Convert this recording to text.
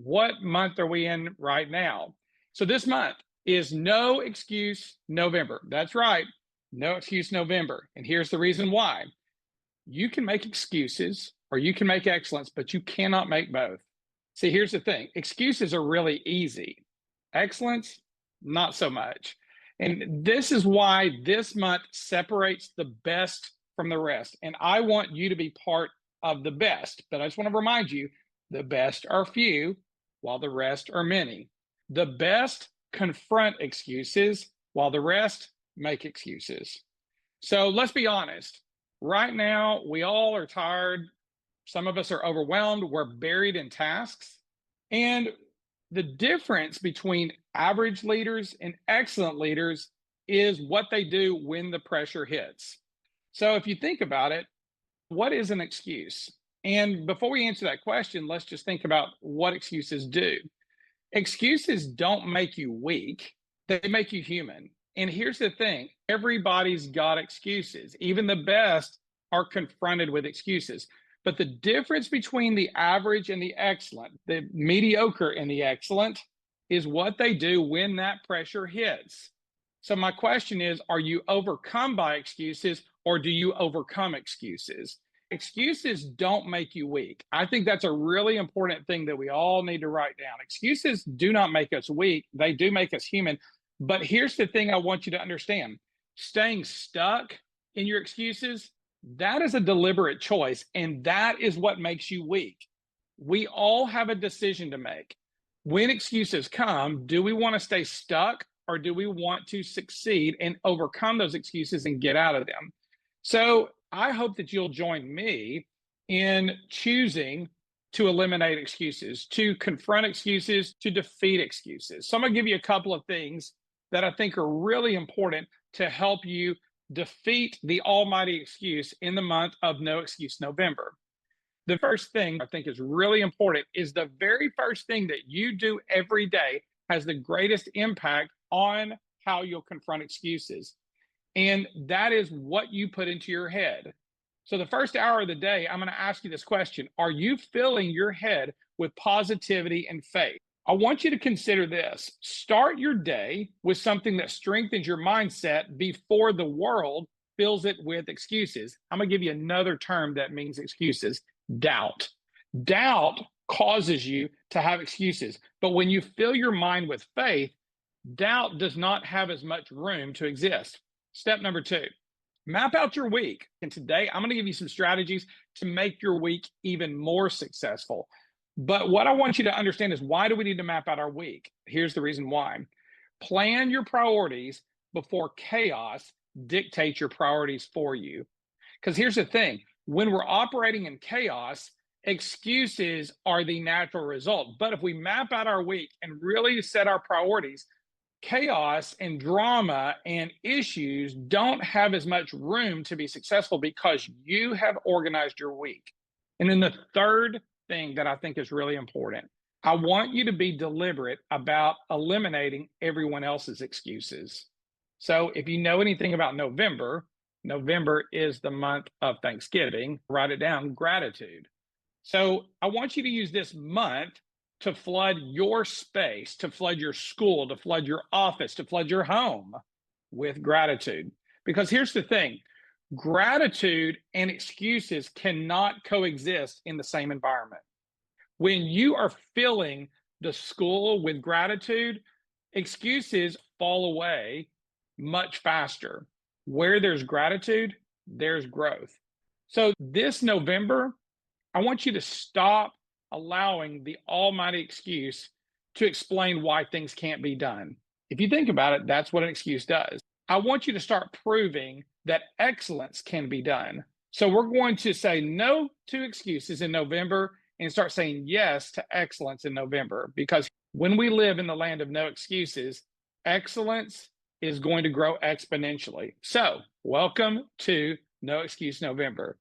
What month are we in right now? So this month is No Excuse November. That's right, No Excuse November. And here's the reason why. You can make excuses or you can make excellence, but you cannot make both. See, here's the thing. Excuses are really easy. Excellence, not so much. And this is why this month separates the best from the rest. And I want you to be part of the best. But I just want to remind you, the best are few, while the rest are many. The best confront excuses, while the rest make excuses. So let's be honest. Right now, we all are tired. Some of us are overwhelmed. We're buried in tasks. And the difference between average leaders and excellent leaders is what they do when the pressure hits. So if you think about it, what is an excuse? And before we answer that question, let's just think about what excuses do. Excuses don't make you weak, they make you human. And here's the thing, everybody's got excuses. Even the best are confronted with excuses. But the difference between the average and the excellent, the mediocre and the excellent, is what they do when that pressure hits. So my question is, are you overcome by excuses or do you overcome excuses? Excuses don't make you weak. I think that's a really important thing that we all need to write down. Excuses do not make us weak. They do make us human. But here's the thing I want you to understand. Staying stuck in your excuses, that is a deliberate choice, and that is what makes you weak. We all have a decision to make. When excuses come, do we want to stay stuck or do we want to succeed and overcome those excuses and get out of them? So I hope that you'll join me in choosing to eliminate excuses, to confront excuses, to defeat excuses. So I'm going to give you a couple of things that I think are really important to help you defeat the almighty excuse in the month of No Excuse November. The first thing I think is really important is the very first thing that you do every day has the greatest impact on how you'll confront excuses. And that is what you put into your head. So the first hour of the day, I'm going to ask you this question. Are you filling your head with positivity and faith? I want you to consider this. Start your day with something that strengthens your mindset before the world fills it with excuses. I'm going to give you another term that means excuses: doubt. Doubt causes you to have excuses. But when you fill your mind with faith, doubt does not have as much room to exist. Step number 2, map out your week. And today I'm going to give you some strategies to make your week even more successful. But what I want you to understand is, why do we need to map out our week? Here's the reason why. Plan your priorities before chaos dictates your priorities for you. Because here's the thing, when we're operating in chaos, excuses are the natural result. But if we map out our week and really set our priorities, chaos and drama and issues don't have as much room to be successful because you have organized your week. And then the third thing that I think is really important, I want you to be deliberate about eliminating everyone else's excuses. So if you know anything about November, November is the month of Thanksgiving. Write it down, gratitude. So I want you to use this month to flood your space, to flood your school, to flood your office, to flood your home with gratitude. Because here's the thing, gratitude and excuses cannot coexist in the same environment. When you are filling the school with gratitude, excuses fall away much faster. Where there's gratitude, there's growth. So this November, I want you to stop allowing the almighty excuse to explain why things can't be done. If you think about it, that's what an excuse does. I want you to start proving that excellence can be done. So we're going to say no to excuses in November and start saying yes to excellence in November. Because when we live in the land of no excuses, excellence is going to grow exponentially. So welcome to No Excuse November.